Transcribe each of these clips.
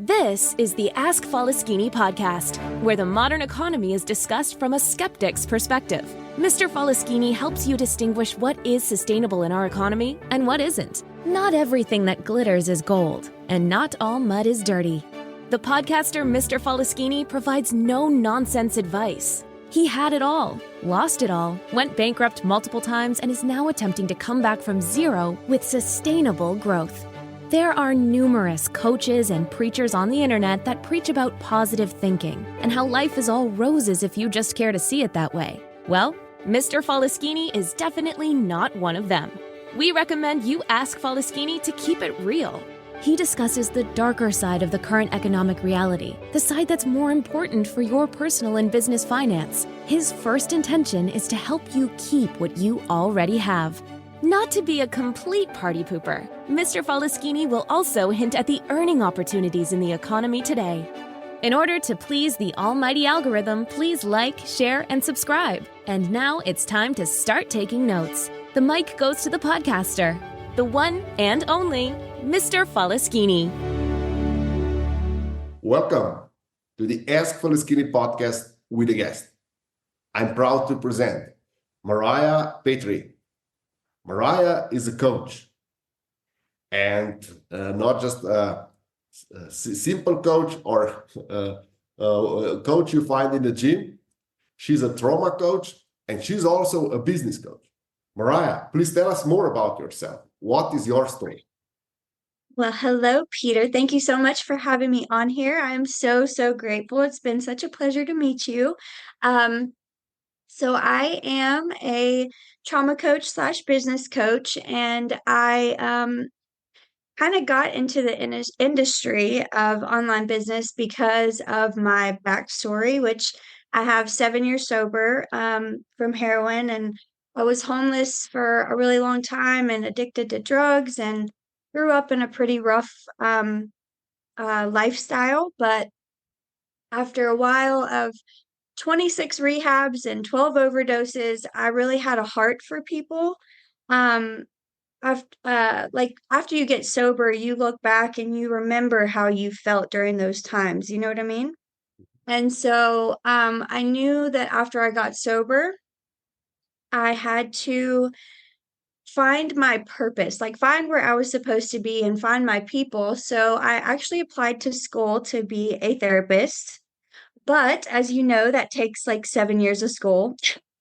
This is the Ask Falaschini podcast, where the modern economy is discussed from a skeptic's perspective. Mr. Falaschini helps you distinguish what is sustainable in our economy and what isn't. Not everything that glitters is gold, and not all mud is dirty. The podcaster Mr. Falaschini provides no-nonsense advice. He had it all, lost it all, went bankrupt multiple times, and is now attempting to come back from zero with sustainable growth. There are numerous coaches and preachers on the internet that preach about positive thinking and how life is all roses if you just care to see it that way. Well, Mr. Falaschini is definitely not one of them. We recommend you ask Falaschini to keep it real. He discusses the darker side of the current economic reality, the side that's more important for your personal and business finance. His first intention is to help you keep what you already have. Not to be a complete party pooper, Mr. Falaschini will also hint at the earning opportunities in the economy today. In order to please the almighty algorithm, please like, share, and subscribe. And now it's time to start taking notes. The mic goes to the podcaster, the one and only Mr. Falaschini. Welcome to the Ask Falaschini podcast with a guest. I'm proud to present Mariah Pettry. Mariah is a coach, and not just a simple coach or a coach you find in the gym. She's a trauma coach, and she's also a business coach. Mariah, please tell us more about yourself. What is your story? Well, hello, Peter. Thank you so much for having me on here. I'm so grateful. It's been such a pleasure to meet you. So I am a trauma coach / business coach, and I kind of got into the industry of online business because of my backstory, which I have 7 years sober from heroin, and I was homeless for a really long time and addicted to drugs and grew up in a pretty rough lifestyle. But after a while of 26 rehabs and 12 overdoses, I really had a heart for people. After you get sober, you look back and you remember how you felt during those times. You know what I mean? And so I knew that after I got sober, I had to find my purpose, like find where I was supposed to be and find my people. So I actually applied to school to be a therapist. But as you know, that takes like 7 years of school.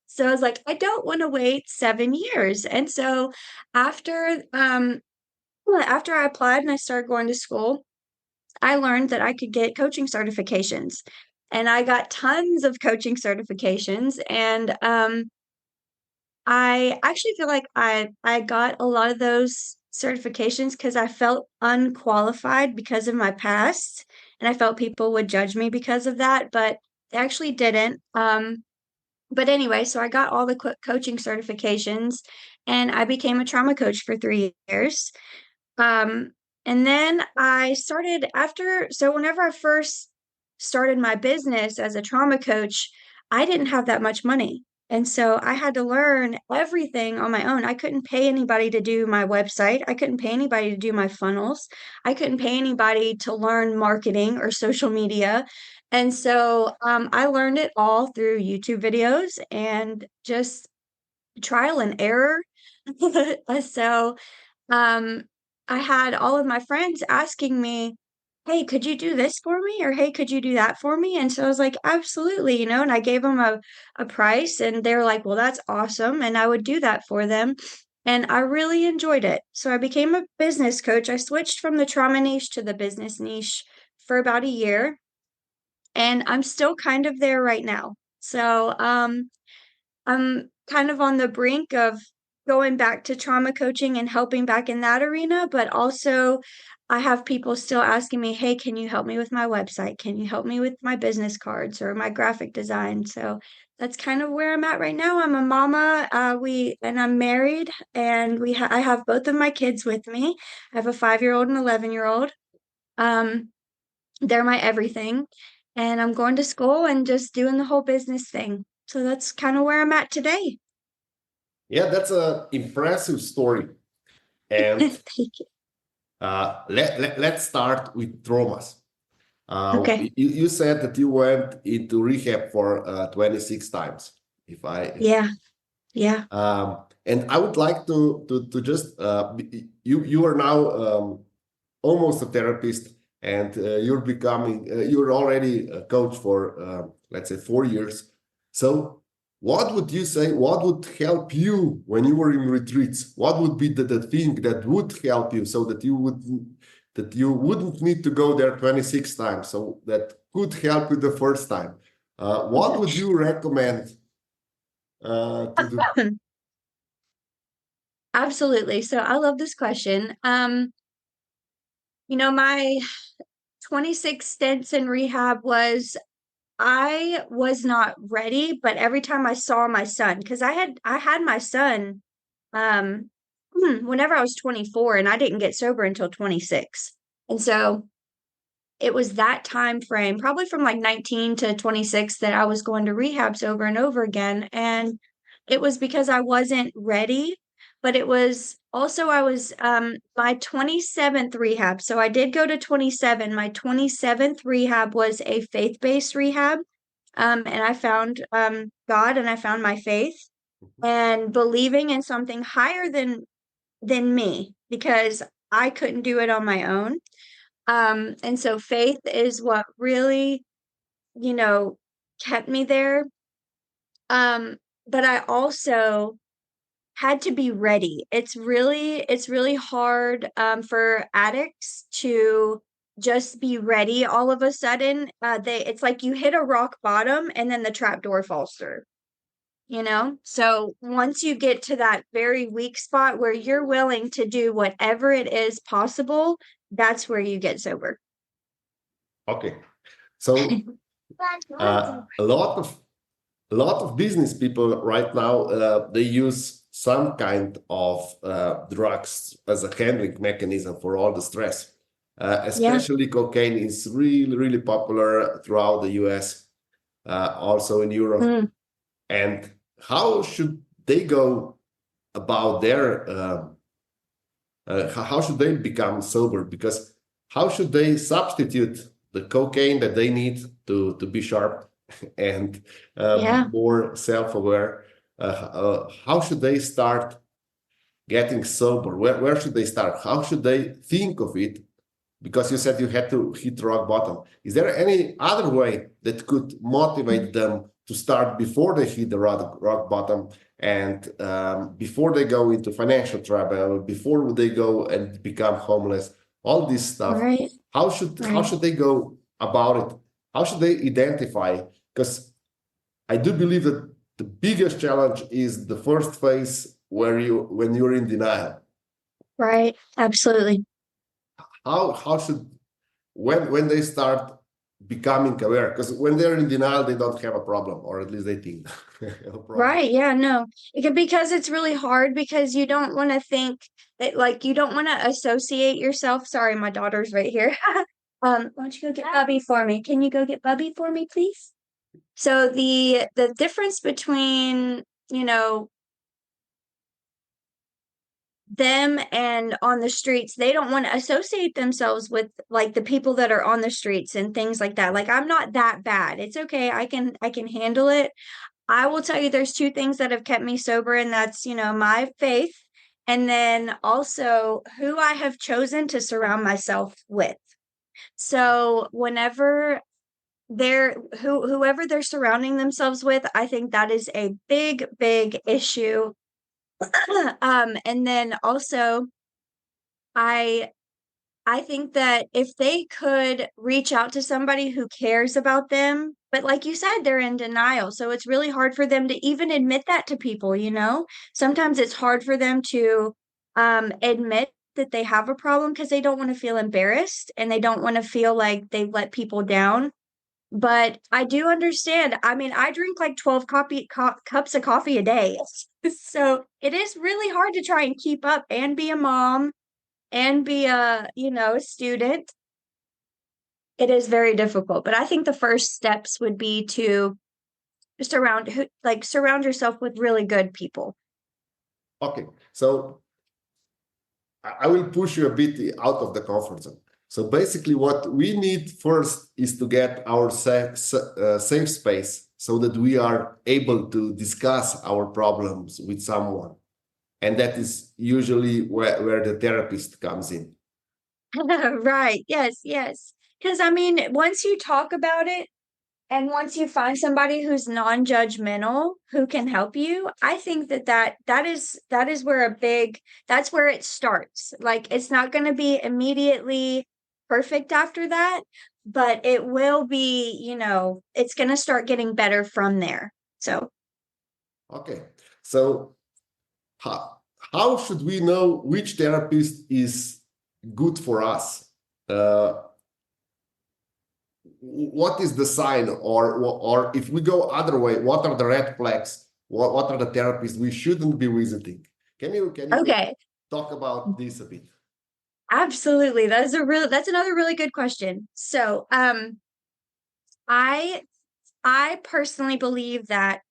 So I was like, I don't want to wait 7 years. And so after I applied and I started going to school, I learned that I could get coaching certifications. And I got tons of coaching certifications. And I actually feel like I got a lot of those certifications because I felt unqualified because of my past, and I felt people would judge me because of that, but they actually didn't. But anyway, so I got all the coaching certifications, and I became a trauma coach for 3 years. And then I started whenever I first started my business as a trauma coach, I didn't have that much money. And so I had to learn everything on my own. I couldn't pay anybody to do my website. I couldn't pay anybody to do my funnels. I couldn't pay anybody to learn marketing or social media. And so I learned it all through YouTube videos and just trial and error. So um, I had all of my friends asking me, hey, could you do this for me? Or hey, could you do that for me? And so I was like, absolutely, and I gave them a price, and they were like, well, that's awesome. And I would do that for them. And I really enjoyed it. So I became a business coach. I switched from the trauma niche to the business niche for about a year. And I'm still kind of there right now. So I'm kind of on the brink of going back to trauma coaching and helping back in that arena, but also I have people still asking me, hey, can you help me with my website? Can you help me with my business cards or my graphic design? So that's kind of where I'm at right now. I'm a mama, and I'm married, and I have both of my kids with me. I have a 5-year-old and 11-year-old. They're my everything, and I'm going to school and just doing the whole business thing. So that's kind of where I'm at today. Yeah, that's an impressive story. And Thank you. let's start with traumas. Okay. You said that you went into rehab for 26 times. If I Yeah. Yeah. And I would like to just you are now almost a therapist, and you're already a coach for let's say 4 years. So what would you say? What would help you when you were in retreats? What would be the thing that would help you so that you wouldn't need to go there 26 times? So that could help you the first time. What would you recommend to do? Absolutely. So I love this question. My 26 stints in rehab I was not ready, but every time I saw my son, because I had my son whenever I was 24 and I didn't get sober until 26. And so it was that time frame, probably from like 19 to 26, that I was going to rehabs over and over again. And it was because I wasn't ready, but it was also I was my 27th rehab. So I did go to 27. My 27th rehab was a faith-based rehab. And I found God and I found my faith and believing in something higher than me because I couldn't do it on my own. And so faith is what really, you know, kept me there. But I also had to be ready. It's really hard for addicts to just be ready all of a sudden. It's like you hit a rock bottom and then the trap door falls through. So once you get to that very weak spot where you're willing to do whatever it is possible, that's where you get sober. Okay, so a lot of business people right now they use some kind of drugs as a handling mechanism for all the stress. Yeah. Especially cocaine is really, really popular throughout the US, also in Europe. Mm, And how should they go about their how should they become sober? Because how should they substitute the cocaine that they need to be sharp and yeah. more self-aware? How should they start getting sober? Where should they start? How should they think of it? Because you said you had to hit rock bottom. Is there any other way that could motivate them to start before they hit the rock bottom and before they go into financial trouble, before they go and become homeless, all this stuff? Right. How should they go about it? How should they identify? Because I do believe that the biggest challenge is the first phase when you're in denial. Right. Absolutely. How should when they start becoming aware, because when they're in denial they don't have a problem, or at least they think a problem. Right. Yeah. No. Because it's really hard because you don't want to think that like you don't want to associate yourself. Sorry, my daughter's right here. Why don't you go get Bubby for me? Can you go get Bubby for me, please? So the difference between, you know, them and on the streets, they don't want to associate themselves with like the people that are on the streets and things like that. Like I'm not that bad. It's okay. I can handle it. I will tell you there's two things that have kept me sober, and that's, my faith and then also who I have chosen to surround myself with. So whenever whoever they're surrounding themselves with, I think that is a big, big issue. And then also I I think that if they could reach out to somebody who cares about them, but like you said, they're in denial. So it's really hard for them to even admit that to people. Sometimes it's hard for them to admit that they have a problem because they don't want to feel embarrassed and they don't want to feel like they let people down. But I do understand. I mean, I drink like 12 cups of coffee a day. So it is really hard to try and keep up and be a mom and be a student. It is very difficult, but I think the first steps would be to surround yourself with really good people. Okay, so I will push you a bit out of the comfort zone. So basically what we need first is to get our safe space so that we are able to discuss our problems with someone. And that is usually where the therapist comes in. Right. Yes, yes. Because I mean, once you talk about it and once you find somebody who's non-judgmental who can help you, I think that is where that's where it starts. Like it's not going to be immediately perfect after that, but it will be, it's going to start getting better from there. So, Okay. So how should we know which therapist is good for us? What is the sign, or if we go other way, what are the red flags? What are the therapists we shouldn't be visiting? Can you okay. talk about this a bit? Absolutely. That's another really good question. So, I personally believe that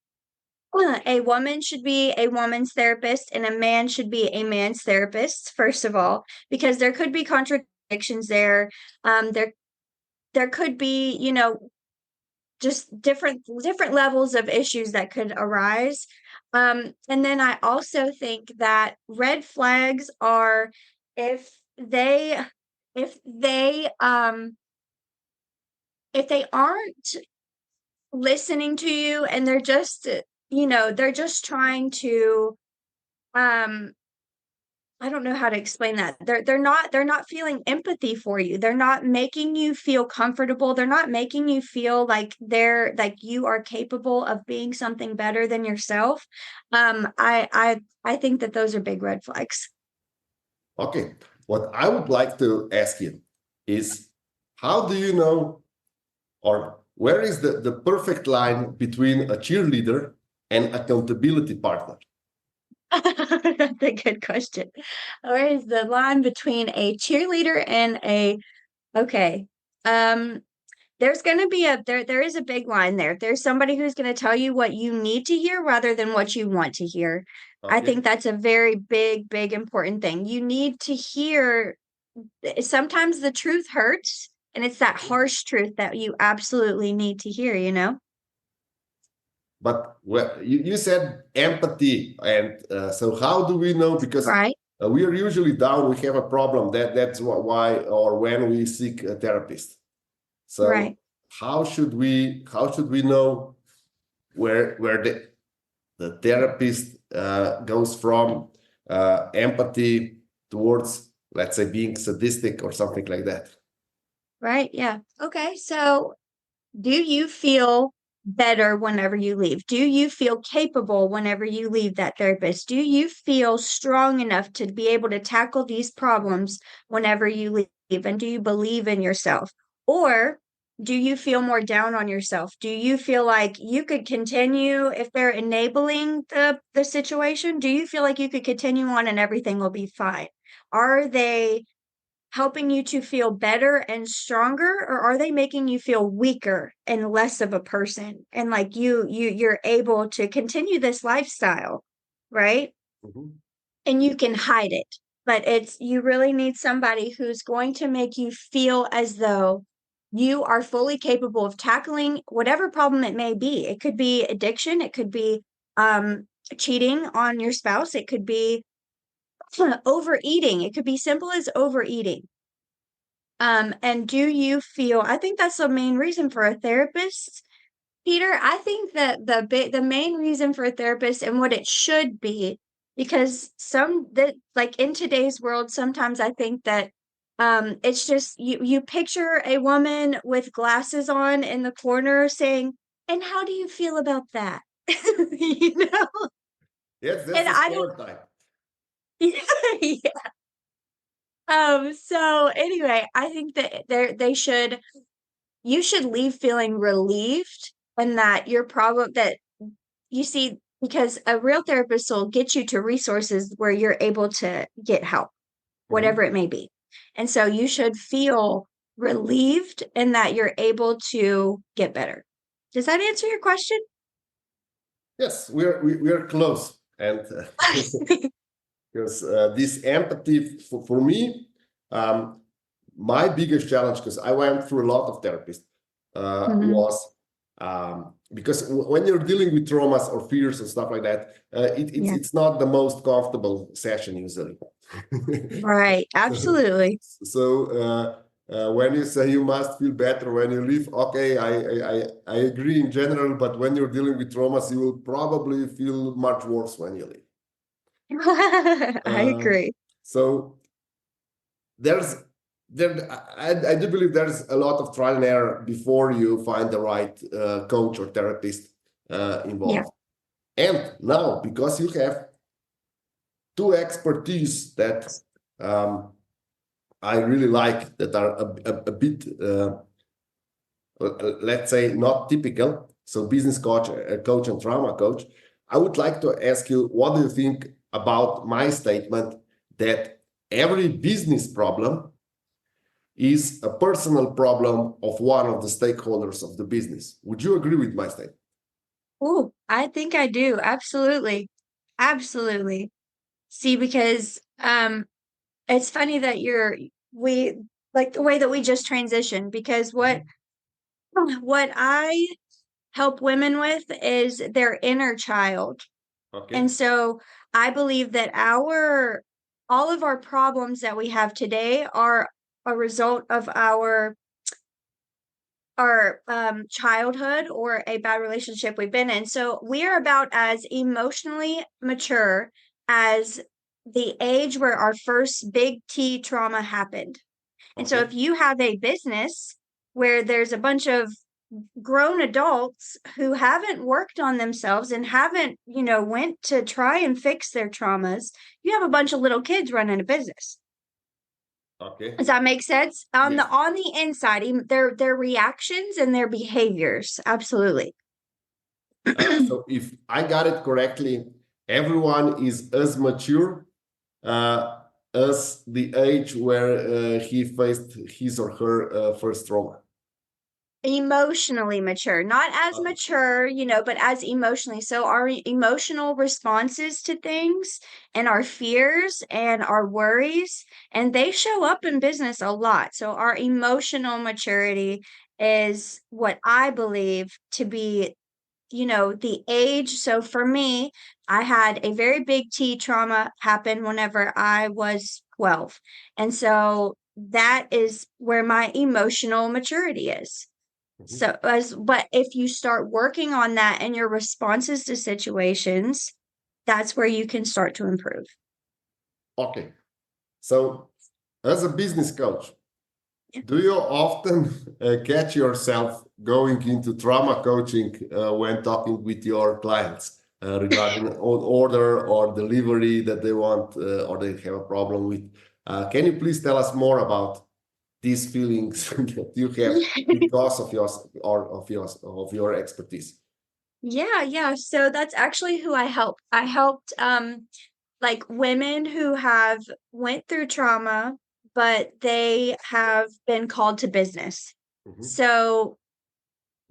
a woman should be a woman's therapist and a man should be a man's therapist, first of all, because there could be contradictions there. There could be, just different levels of issues that could arise. And then I also think that red flags are if they if they if they aren't listening to you and they're just trying to um I don't know how to explain that. They're not feeling empathy for you. They're not making you feel comfortable. They're not making you feel like you are capable of being something better than yourself. I think that those are big red flags. Okay. What I would like to ask you is, how do you know, or where is the perfect line between a cheerleader and accountability partner? That's a good question. Where is the line between a cheerleader and okay. Um, there's going to be there is a big line there. There's somebody who's going to tell you what you need to hear rather than what you want to hear. I Okay. think that's a very big important thing. You need to hear sometimes the truth hurts, and it's that harsh truth that you absolutely need to hear. But you said empathy, and so how do we know? Because Right? we are usually down. We have a problem. That's why, or when we seek a therapist. So Right. how should we know where the therapist goes from empathy towards, let's say, being sadistic or something like that? Right. Yeah. Okay. So do you feel better whenever you leave? Do you feel capable whenever you leave that therapist? Do you feel strong enough to be able to tackle these problems whenever you leave? And do you believe in yourself? Or do you feel more down on yourself? Do you feel like you could continue if they're enabling the situation? Do you feel like you could continue on and everything will be fine? Are they helping you to feel better and stronger, or are they making you feel weaker and less of a person and like you're able to continue this lifestyle, right? Mhm. And you can hide it, but you really need somebody who's going to make you feel as though you are fully capable of tackling whatever problem it may be. It could be addiction, it could be cheating on your spouse, it could be overeating, it could be simple as overeating. And do you feel, I think that's the main reason for a therapist, Peter. I think that the main reason for a therapist and what it should be, because like in today's world, sometimes I think that it's just you picture a woman with glasses on in the corner saying, "And how do you feel about that?" You know? Yes, that's And the I don't stereotype. yeah. So anyway, I think that you should leave feeling relieved and that your problem that you see, because a real therapist will get you to resources where you're able to get help, whatever Mhm. it may be. And so you should feel relieved and that you're able to get better. Does that answer your question? Yes, we're close, and because this empathy for me, um, my biggest challenge, because I went through a lot of therapists, was because when you're dealing with traumas or fears and stuff like that, it's not the most comfortable session usually. Right. Absolutely. So when you say you must feel better when you leave, okay, I agree in general, but when you're dealing with traumas, you will probably feel much worse when you leave. I agree. So I do believe there's a lot of trial and error before you find the right coach or therapist involved. And now, because you have two expertise that I really like, that are a bit, let's say, not typical. So business coach, coach and trauma coach. I would like to ask you, what do you think about my statement that every business problem is a personal problem of one of the stakeholders of the business? Would you agree with my statement? Oh, I think I do. Absolutely. Absolutely. See, because it's funny that we like the way that we just transitioned, because what I help women with is their inner child. Okay. And so I believe that all of our problems that we have today are a result of our childhood or a bad relationship we've been in. So we are about as emotionally mature as the age where our first big T trauma happened. And so Okay. if you have a business where there's a bunch of grown adults who haven't worked on themselves and haven't, went to try and fix their traumas, you have a bunch of little kids running a business. Okay. Does that make sense? On Yes. the inside, their reactions and their behaviors. Absolutely. So if I got it correctly, everyone is as mature as the age where he faced his or her first trauma. Emotionally mature, not as Okay. mature, but as emotionally. So our emotional responses to things and our fears and our worries, and they show up in business a lot. So our emotional maturity is what I believe to be, the age. So for me, I had a very big T trauma happen whenever I was 12. And so that is where my emotional maturity is. So but if you start working on that and your responses to situations, that's where you can start to improve. Okay. So as a business coach, do you often catch yourself going into trauma coaching when talking with your clients regarding an order or delivery that they want or they have a problem with? Can you please tell us more about these feelings that you have because of your expertise? Yeah. So that's actually who I helped. I helped like women who have went through trauma, but they have been called to business. So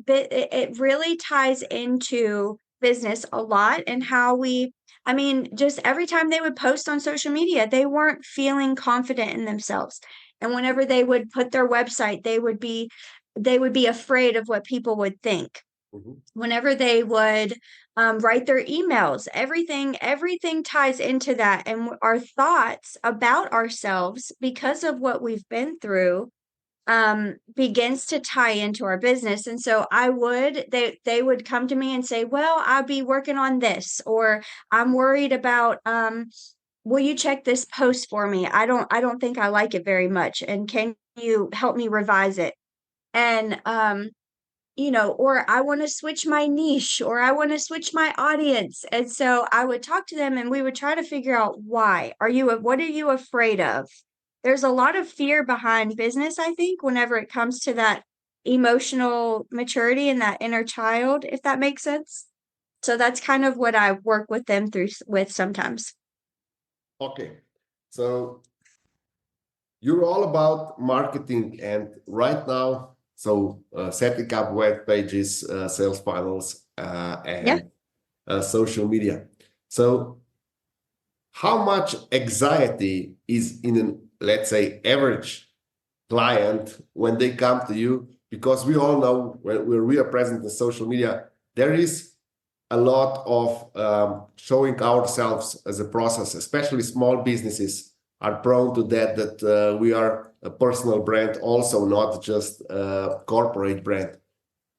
but it really ties into business a lot, and how just every time they would post on social media, they weren't feeling confident in themselves. And whenever they would put their website, they would be afraid of what people would think. Whenever they would write their emails, everything ties into that. And our thoughts about ourselves, because of what we've been through, begins to tie into our business. And so they would come to me and say, well, I'll be working on this, or I'm worried about, will you check this post for me? I don't think I like it very much. And can you help me revise it? And, or I want to switch my niche, or I want to switch my audience. And so I would talk to them and we would try to figure out what are you afraid of? There's a lot of fear behind business, I think, whenever it comes to that emotional maturity and that inner child, if that makes sense. So that's kind of what I work with them with sometimes. Okay. So you're all about marketing, and right now, so setting up web pages, sales funnels, Yeah. and social media. So how much anxiety is in an, let's say, average client when they come to you? Because we all know when we are present in social media, there is a lot of showing ourselves as a process, especially small businesses are prone to that we are a personal brand also, not just a corporate brand.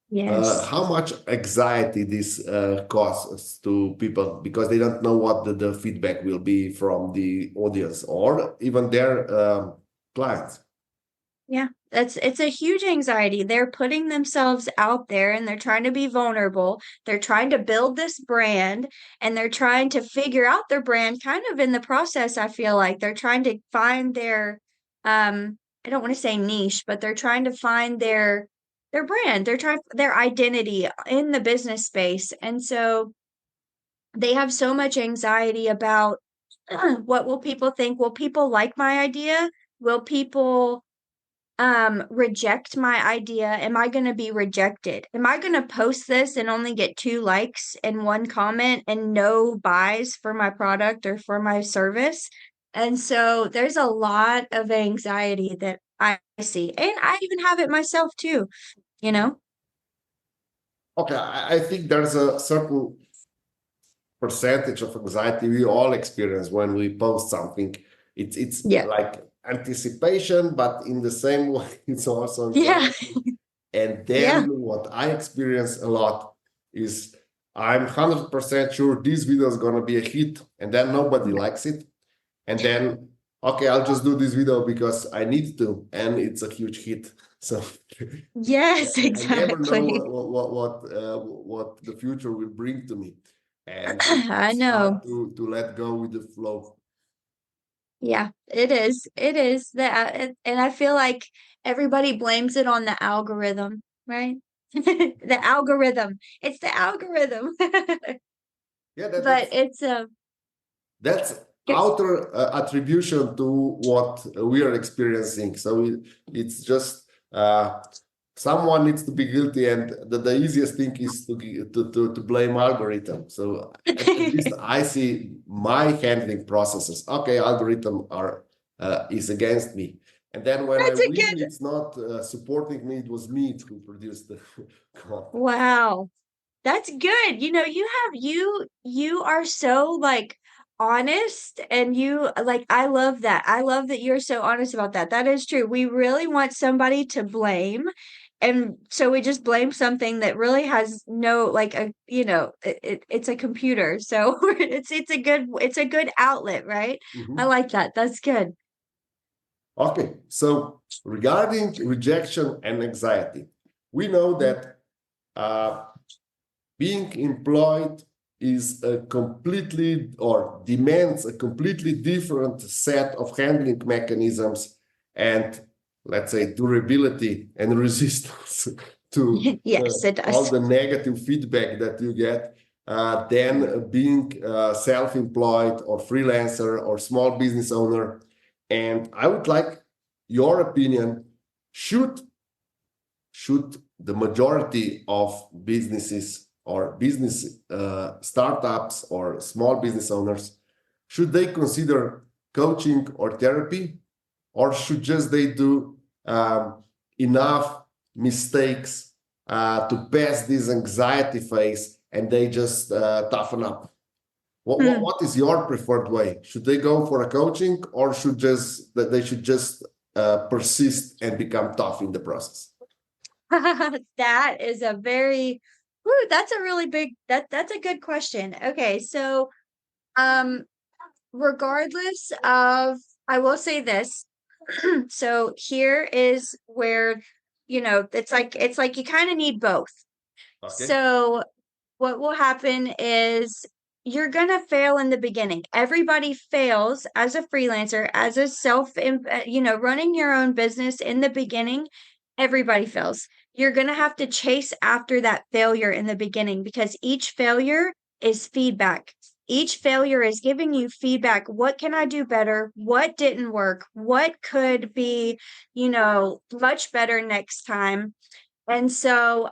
Yes. How much anxiety this causes to people because they don't know what the feedback will be from the audience or even their clients. Yeah, it's a huge anxiety. They're putting themselves out there and they're trying to be vulnerable. They're trying to build this brand and they're trying to figure out their brand kind of in the process. I feel like they're trying to find their I don't want to say niche, but they're trying to find their brand. They're trying their identity in the business space. And so they have so much anxiety about what will people think? Will people like my idea? Will people reject my idea? Am I going to be rejected? Am I going to post this and only get 2 likes and 1 comment and no buys for my product or for my service? And so there's a lot of anxiety that I see, and I even have it myself too, you know? Okay, I think there's a certain percentage of anxiety we all experience when we post something. It's Yeah. like anticipation, but in the same way, it's also Yeah. anxiety. And then Yeah. what I experience a lot is I'm 100% sure this video is gonna be a hit, and then nobody likes it. And then, okay, I'll just do this video because I need to, and it's a huge hit. So Yes, I never know exactly. what the future will bring to me, and I it's know. hard to let go with the flow. Yeah, it is. It is that, and I feel like everybody blames it on the algorithm, right? The algorithm. It's the algorithm. Yeah, But it's that's good. outer attribution to what we are experiencing. So it's just someone needs to be guilty, and the easiest thing is to blame algorithm. So at least I see my handling processes. Okay, algorithm are is against me, and then when I That's a win, good. it's not supporting me. It was me who produced the content. Wow. That's good. You know, you are so like honest and you like I love that. I love that you're so honest about that. That is true. We really want somebody to blame. And so we just blame something that really has no like a it's a computer. So it's a good outlet, right? I Mhm. like that. That's good. Okay, so regarding rejection and anxiety, we know that uh, being employed is a completely or demands a completely different set of handling mechanisms and, let's say, durability and resistance to Yes, it all does. the negative feedback that you get than being self-employed or freelancer or small business owner. And I would like your opinion. Should the majority of businesses or business startups or small business owners, should they consider coaching or therapy, or should just they do enough mistakes to pass this anxiety phase and they just toughen up? Hmm. What is your preferred way? Should they go for a coaching, or should just that they should just persist and become tough in the process? That is a very that's a really big that's a good question. Okay, so um regardless of I will say this. So here is where it's like you kind of need both. Okay. So what will happen is you're going to fail in the beginning. Everybody fails as a freelancer, as a running your own business in the beginning. Everybody fails. You're going to have to chase after that failure in the beginning because each failure is feedback. Each failure is giving you feedback. What can I do better? What didn't work? What could be, much better next time? And so,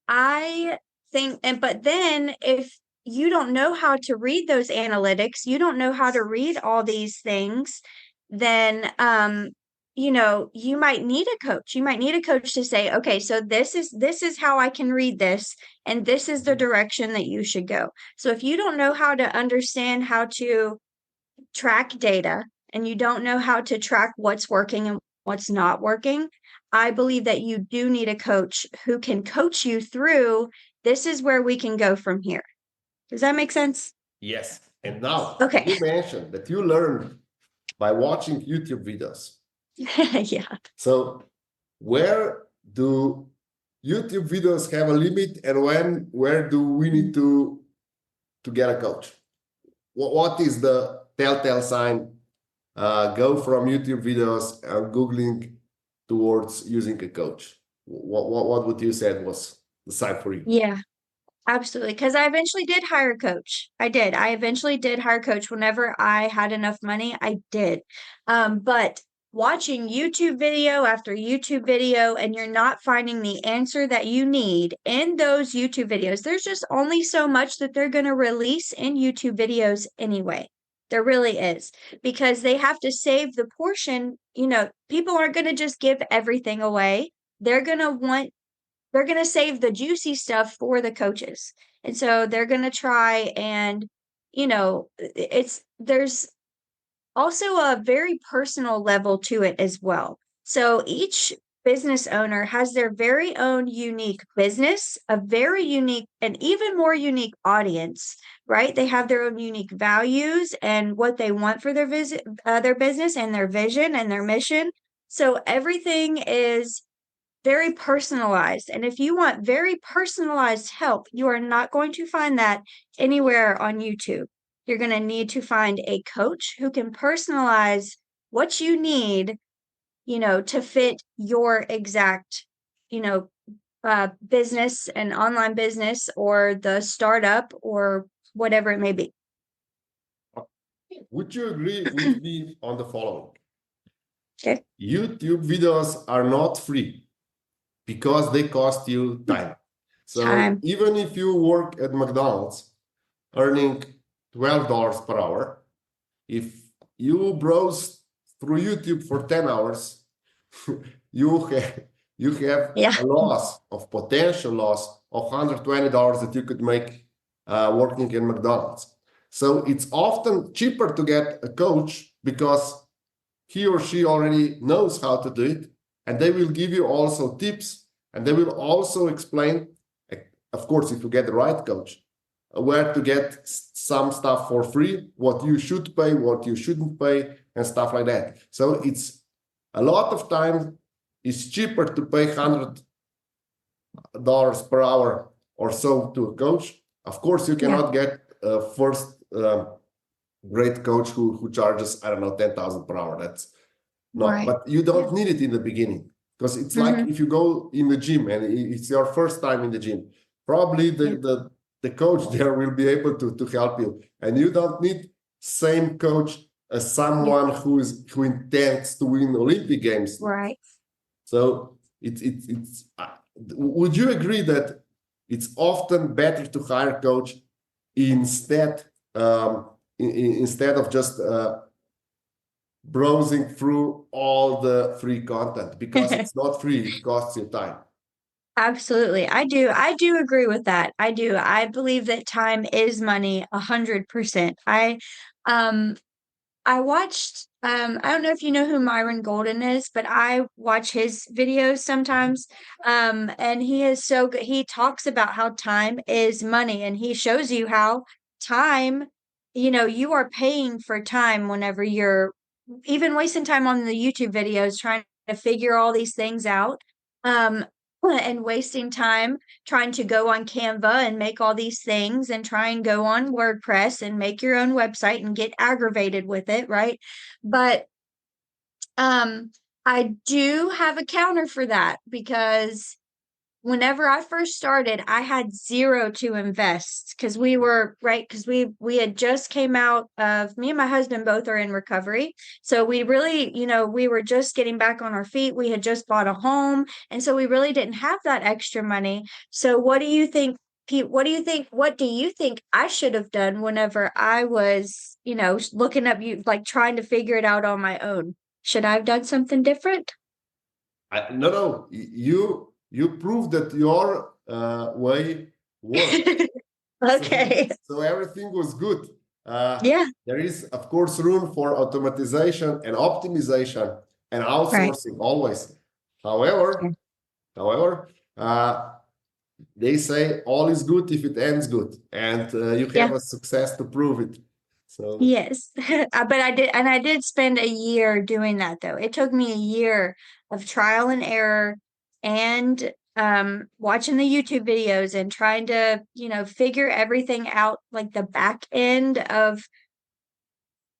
I think, but then if you don't know how to read those analytics, you don't know how to read all these things, then you might need a coach. You might need a coach to say, okay, so this is how I can read this, and this is the direction that you should go. So if you don't know how to understand how to track data, and you don't know how to track what's working and what's not working, I believe that you do need a coach who can coach you through, this is where we can go from here. Does that make sense? Yes. And now Okay. you mentioned that you learned by watching YouTube videos. Yeah. So where do YouTube videos have a limit, and where do we need to get a coach? What is the telltale sign? Go from YouTube videos and Googling towards using a coach. What would you say was the sign for you? Yeah. Absolutely. Because I eventually did hire a coach. I did. I eventually did hire a coach whenever I had enough money. I did. But watching YouTube video after YouTube video, and you're not finding the answer that you need in those YouTube videos, there's just only so much that they're going to release in YouTube videos anyway. There really is, because they have to save the portion. People aren't going to just give everything away. They're going to save the juicy stuff for the coaches. And so they're going to try and, there's also a very personal level to it as well. So each business owner has their very own unique business, a very unique and even more unique audience, right? They have their own unique values and what they want for their business and their vision and their mission. So everything is very personalized. And if you want very personalized help, you are not going to find that anywhere on YouTube. You're going to need to find a coach who can personalize what you need, to fit your exact, business and online business, or the startup, or whatever it may be. Would you agree with me on the following? Okay. YouTube videos are not free, because they cost you time. So even if you work at McDonald's earning $12 per hour, if you browse through YouTube for 10 hours, you have a loss of potential loss of $120 that you could make working in McDonald's. So it's often cheaper to get a coach, because he or she already knows how to do it. And they will give you also tips, and they will also explain, of course, if you get the right coach, where to get some stuff for free, what you should pay, what you shouldn't pay, and stuff like that. So it's a lot of time. It's cheaper to pay $100 per hour or so to a coach. Of course, you cannot get a first great coach who charges, I don't know, $10,000 per hour. That's not, right. But you don't need it in the beginning, because it's like if you go in the gym and it's your first time in the gym, probably the coach there will be able to help you, and you don't need same coach as someone who intends to win Olympic Games. Right. So it's would you agree that it's often better to hire a coach instead of just browsing through all the free content, because it's not free, it costs you time? Absolutely. I do agree with that. I do. I believe that time is money 100%. I watched, I don't know if you know who Myron Golden is, but I watch his videos sometimes. And he is so good. He talks about how time is money, and he shows you how time, you are paying for time whenever you're even wasting time on the YouTube videos trying to figure all these things out. And wasting time trying to go on Canva and make all these things, and try and go on WordPress and make your own website and get aggravated with it, right? But I do have a counter for that, because whenever I first started, I had zero to invest, because we had just came out of, me and my husband both are in recovery. So we really, we were just getting back on our feet. We had just bought a home. And so we really didn't have that extra money. So what do you think, Pete? What do you think I should have done whenever I was, looking up, trying to figure it out on my own? Should I have done something different? No. You proved that your way worked. Okay. So everything was good. Yeah. There is, of course, room for automatization and optimization and Right. outsourcing always. However, they say all is good if it ends good, and you Yeah. have a success to prove it. So Yes. But I did spend a year doing that though. It took me a year of trial and error and watching the YouTube videos and trying to, figure everything out, like the back end of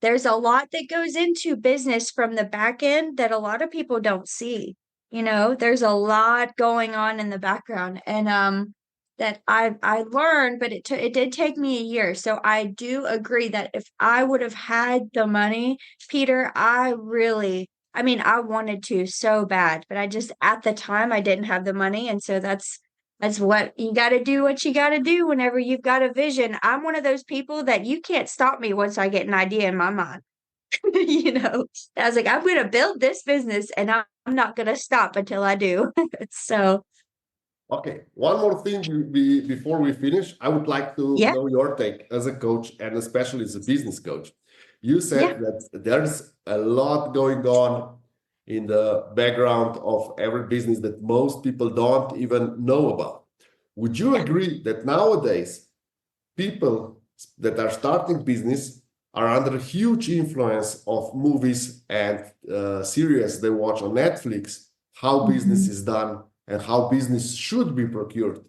there's a lot that goes into business from the back end that a lot of people don't see. There's a lot going on in the background and that I learned, but it did take me a year. So I do agree that if I would have had the money, Peter, I mean, I wanted to so bad, but I just at the time I didn't have the money. And so that's what you got to do, what you got to do whenever you've got a vision. I'm one of those people that you can't stop me once I get an idea in my mind. I was like, I'm going to build this business and I'm not going to stop until I do. So, okay, one more thing before we finish, I would like to yeah, know your take as a coach and especially as a business coach. You yeah. said that there's a lot going on in the background of every business that most people don't even know about. Would you Yeah. agree that nowadays people that are starting business are under huge influence of movies and series they watch on Netflix, how business is done and how business should be procured?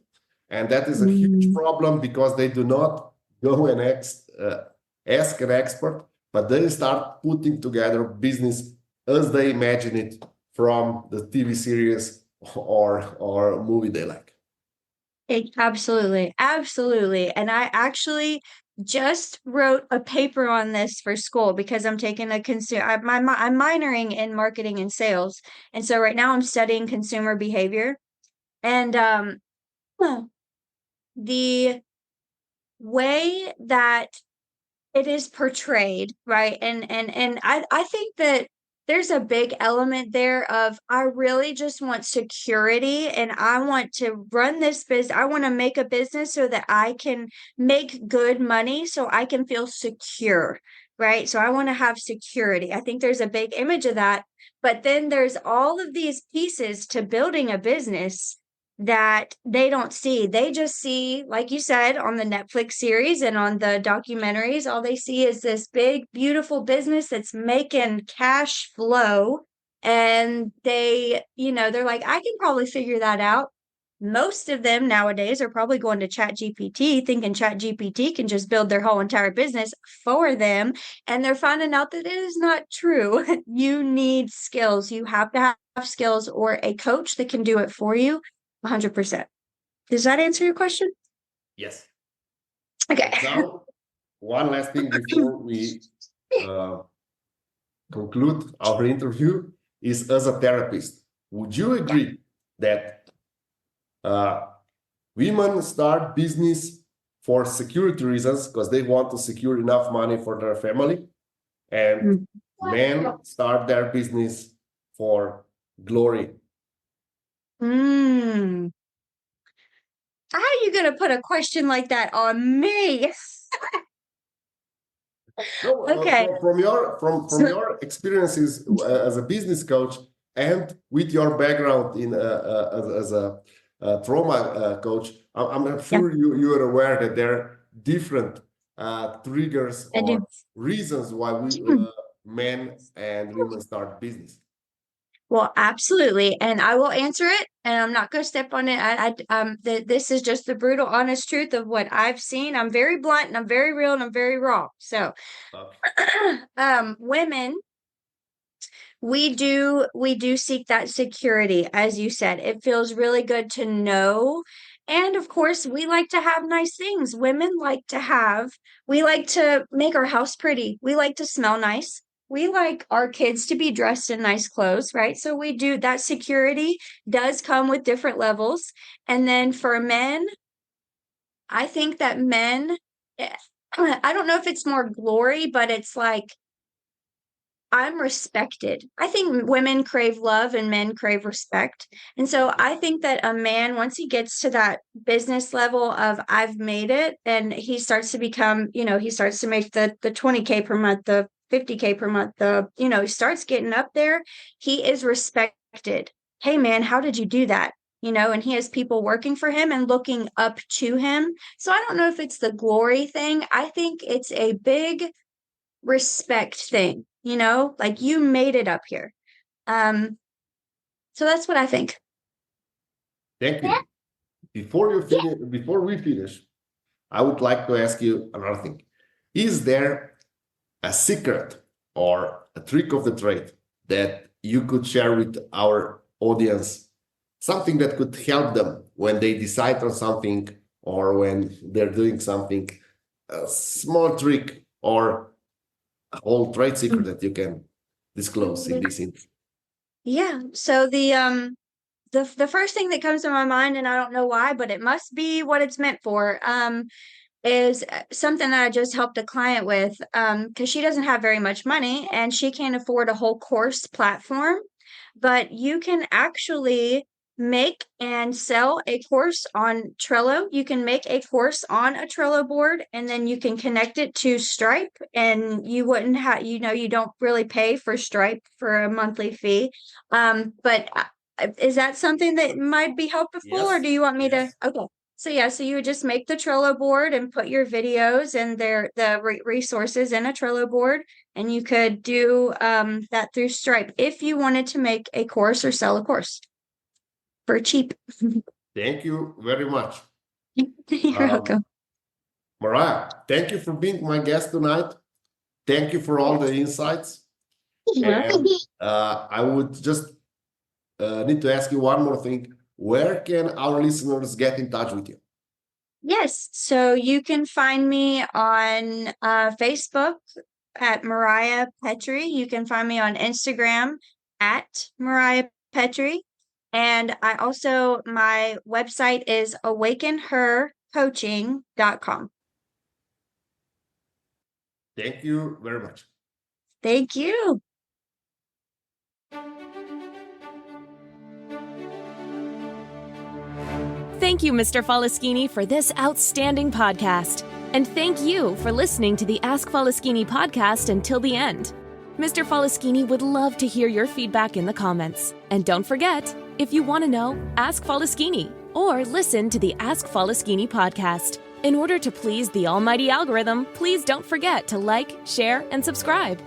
And that is a huge Mm. problem because they do not go and ask an expert, but they start putting together business as they imagine it from the TV series or movie they like. Absolutely, absolutely. And I actually just wrote a paper on this for school because I'm taking I'm minoring in marketing and sales. And so right now I'm studying consumer behavior. And the way that it is portrayed, right? And I think that there's a big element there of I really just want security and I want to run this business. I want to make a business so that I can make good money so I can feel secure, right? So I want to have security. I think there's a big image of that. But then there's all of these pieces to building a business that they don't see. They just see, like you said, on the Netflix series and on the documentaries, all they see is this big, beautiful business that's making cash flow. And they're like, I can probably figure that out. Most of them nowadays are probably going to Chat GPT, thinking Chat GPT can just build their whole entire business for them. And they're finding out that it is not true. You need skills. You have to have skills or a coach that can do it for you 100%. Does that answer your question? Yes. Okay. Now, one last thing before we uh, conclude our interview is as a therapist, would you Yeah. agree that women start business for security reasons because they want to secure enough money for their family, and men start their business for glory? Mm. How are you going to put a question like that on me? No, Okay. from your experiences as a business coach and with your background in as a trauma coach, I'm Yeah, sure you are aware that there are different triggers I or do. reasons why men and women start business. Well, absolutely. And I will answer it and I'm not going to step on it. This is just the brutal, honest truth of what I've seen. I'm very blunt and I'm very real and I'm very raw. So, women, we do seek that security, as you said. It feels really good to know. And of course, we like to have nice things. We like to make our house pretty. We like to smell nice. We like our kids to be dressed in nice clothes, right? So we do that. Security does come with different levels. And then for men, I think that men, I don't know if it's more glory, but it's like I'm respected. I think women crave love and men crave respect. And so I think that a man, once he gets to that business level of I've made it, and he starts to become, he starts to make the 20K per month, the 50K per month, he starts getting up there, he is respected. Hey man, how did you do that? And he has people working for him and looking up to him. So I don't know if it's the glory thing. I think it's a big respect thing, like you made it up here. So that's what I think. Thank you. Before we finish, I would like to ask you another thing. Is there a secret or a trick of the trade that you could share with our audience? Something that could help them when they decide on something or when they're doing something, a small trick or a whole trade secret that you can disclose in this interview? Yeah. So the first thing that comes to my mind, and I don't know why, but it must be what it's meant for, is something that I just helped a client with, because she doesn't have very much money and she can't afford a whole course platform, but you can actually make and sell a course on Trello. You can make a course on a Trello board, and then you can connect it to Stripe, and you wouldn't have, you don't really pay for Stripe for a monthly fee. But is that something that might be helpful, or do you want me to? Okay. So yeah, so you would just make the Trello board and put your videos and the resources in a Trello board, and you could do that through Stripe if you wanted to make a course or sell a course for cheap. Thank you very much. You're welcome. Mariah, thank you for being my guest tonight. Thank you for all the insights. And I would just need to ask you one more thing. Where can our listeners get in touch with you? Yes, so you can find me on Facebook at Mariah Pettry. You can find me on Instagram at Mariah Pettry. And my website is awakenhercoaching.com. Thank you very much. Thank you. Thank you, Mr. Falaschini, for this outstanding podcast. And thank you for listening to the Ask Falaschini podcast until the end. Mr. Falaschini would love to hear your feedback in the comments. And don't forget, if you want to know, ask Falaschini or listen to the Ask Falaschini podcast. In order to please the almighty algorithm, please don't forget to like, share, and subscribe.